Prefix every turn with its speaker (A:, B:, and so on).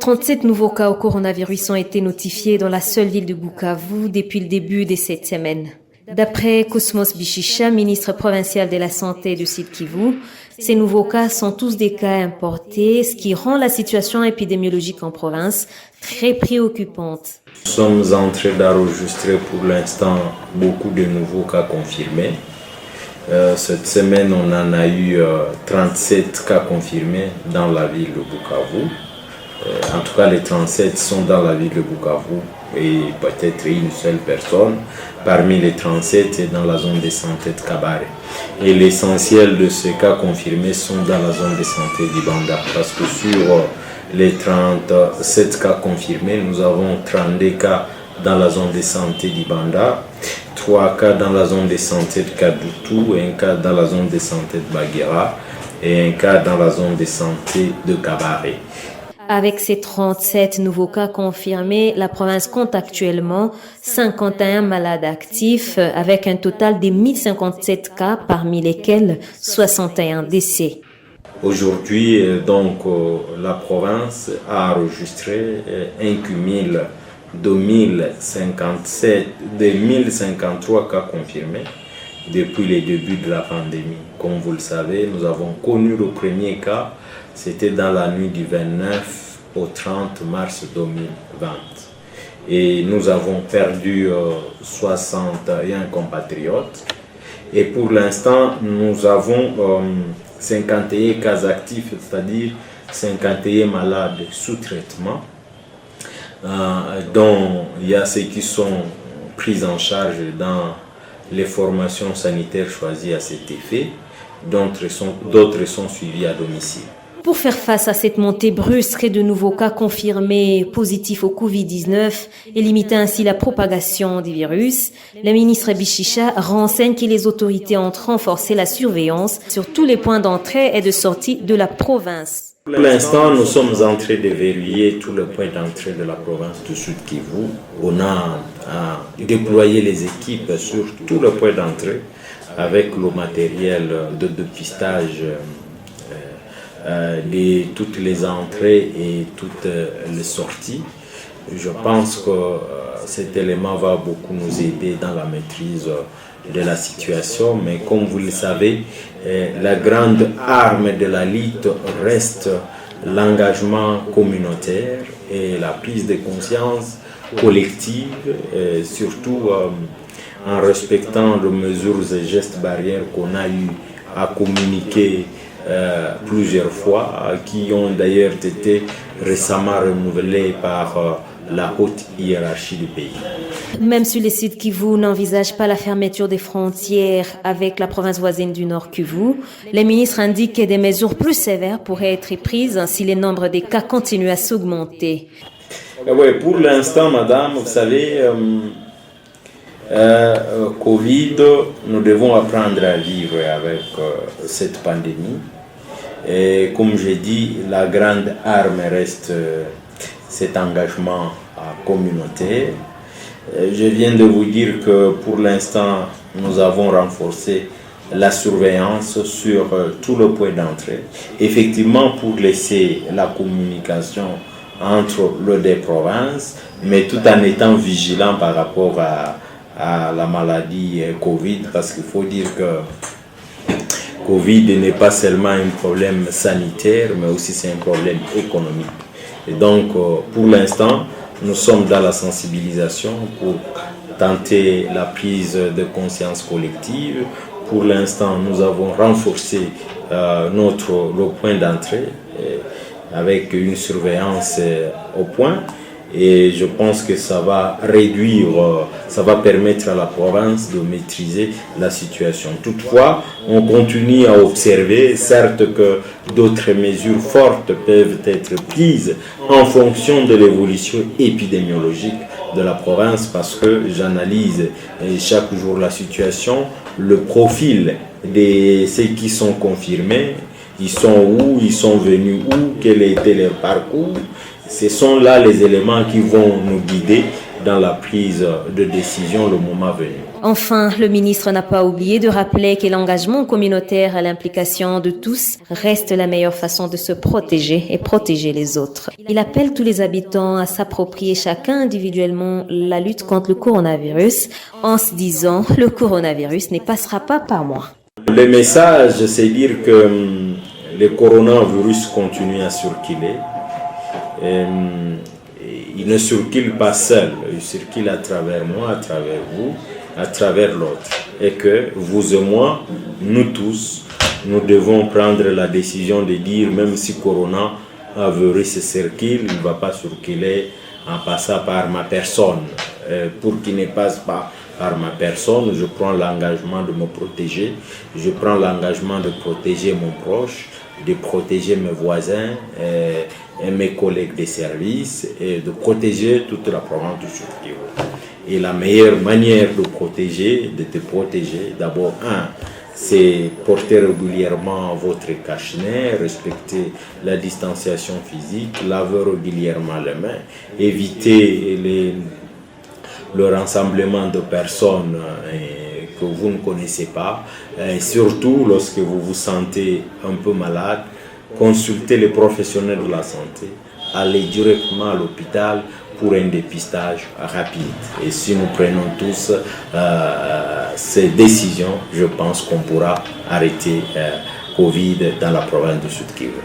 A: 37 nouveaux cas au coronavirus ont été notifiés dans la seule ville de Bukavu depuis le début de cette semaine. D'après Cosmos Bichicha, ministre provincial de la Santé du Sud Kivu, ces nouveaux cas sont tous des cas importés, ce qui rend la situation épidémiologique en province très préoccupante.
B: Nous sommes en train d'enregistrer pour l'instant beaucoup de nouveaux cas confirmés. Cette semaine, on en a eu 37 cas confirmés dans la ville de Bukavu. En tout cas, les 37 sont dans la ville de Bukavu et peut-être une seule personne parmi les 37 est dans la zone de santé de Kabare. Et l'essentiel de ces cas confirmés sont dans la zone de santé d'Ibanda parce que sur les 37 cas confirmés, nous avons 32 cas dans la zone de santé d'Ibanda, 3 cas dans la zone de santé de Kadutu, 1 cas dans la zone de santé de Baguera et 1 cas dans la zone de santé de Kabare.
A: Avec ces 37 nouveaux cas confirmés, la province compte actuellement 51 malades actifs avec un total de 1057 cas, parmi lesquels 61 décès.
B: Aujourd'hui, donc, la province a enregistré un cumul de 1053 cas confirmés depuis le début de la pandémie. Comme vous le savez, nous avons connu le premier cas, c'était dans la nuit du 29 au 30 mars 2020. Et nous avons perdu 61 compatriotes. Et pour l'instant, nous avons 51 cas actifs, c'est-à-dire 51 malades sous traitement, dont il y a ceux qui sont pris en charge dans les formations sanitaires choisies à cet effet, d'autres sont suivis à domicile.
A: Pour faire face à cette montée brusque de nouveaux cas confirmés positifs au Covid-19 et limiter ainsi la propagation du virus, le ministre Bichicha renseigne que les autorités ont renforcé la surveillance sur tous les points d'entrée et de sortie de la province.
B: Pour l'instant, nous sommes en train de verrouiller tous les points d'entrée de la province du Sud Kivu. On a déployé les équipes sur tous les points d'entrée avec le matériel de dépistage de toutes les entrées et toutes les sorties. Je pense que cet élément va beaucoup nous aider dans la maîtrise de la situation, mais comme vous le savez, la grande arme de la lutte reste l'engagement communautaire et la prise de conscience collective, surtout en respectant les mesures et gestes barrières qu'on a eu à communiquer plusieurs fois, qui ont d'ailleurs été récemment renouvelés par la haute hiérarchie du pays.
A: Même sur les sites Kivu n'envisagent pas la fermeture des frontières avec la province voisine du Nord Kivu, les ministres indiquent que des mesures plus sévères pourraient être prises si le nombre des cas continue à s'augmenter.
B: Oui, pour l'instant, madame, vous savez, Covid, nous devons apprendre à vivre avec cette pandémie. Et comme j'ai dit, la grande arme reste cet engagement communautaire. Je viens de vous dire que pour l'instant, nous avons renforcé la surveillance sur tout le point d'entrée. Effectivement, pour laisser la communication entre les deux provinces, mais tout en étant vigilant par rapport à la maladie Covid, parce qu'il faut dire que Covid n'est pas seulement un problème sanitaire, mais aussi c'est un problème économique. Et donc, pour l'instant, nous sommes dans la sensibilisation pour tenter la prise de conscience collective. Pour l'instant, nous avons renforcé le point d'entrée avec une surveillance au point. Et je pense que ça va réduire, ça va permettre à la province de maîtriser la situation. Toutefois, on continue à observer, certes que d'autres mesures fortes peuvent être prises en fonction de l'évolution épidémiologique de la province, parce que j'analyse chaque jour la situation, le profil de ceux qui sont confirmés, ils sont où, ils sont venus où, quel était leur parcours. Ce sont là les éléments qui vont nous guider dans la prise de décision le moment venu.
A: Enfin, le ministre n'a pas oublié de rappeler que l'engagement communautaire et l'implication de tous reste la meilleure façon de se protéger et protéger les autres. Il appelle tous les habitants à s'approprier chacun individuellement la lutte contre le coronavirus en se disant « le coronavirus ne passera pas par moi ».
B: Le message, c'est dire que le coronavirus continue à circuler. Il ne circule pas seul, il circule à travers moi, à travers vous, à travers l'autre. Et que vous et moi, nous tous, nous devons prendre la décision de dire, même si coronavirus circule, il ne va pas circuler en passant par ma personne. Pour qu'il ne passe pas par ma personne, je prends l'engagement de me protéger, je prends l'engagement de protéger mon proche, de protéger mes voisins et mes collègues de service et de protéger toute la province du Sud-Kivu. Et la meilleure manière de te protéger, d'abord, c'est porter régulièrement votre cache-nez, respecter la distanciation physique, laver régulièrement les mains, éviter le rassemblement de personnes que vous ne connaissez pas, et surtout lorsque vous vous sentez un peu malade, consultez les professionnels de la santé, allez directement à l'hôpital pour un dépistage rapide. Et si nous prenons tous ces décisions, je pense qu'on pourra arrêter Covid dans la province du Sud-Kivu.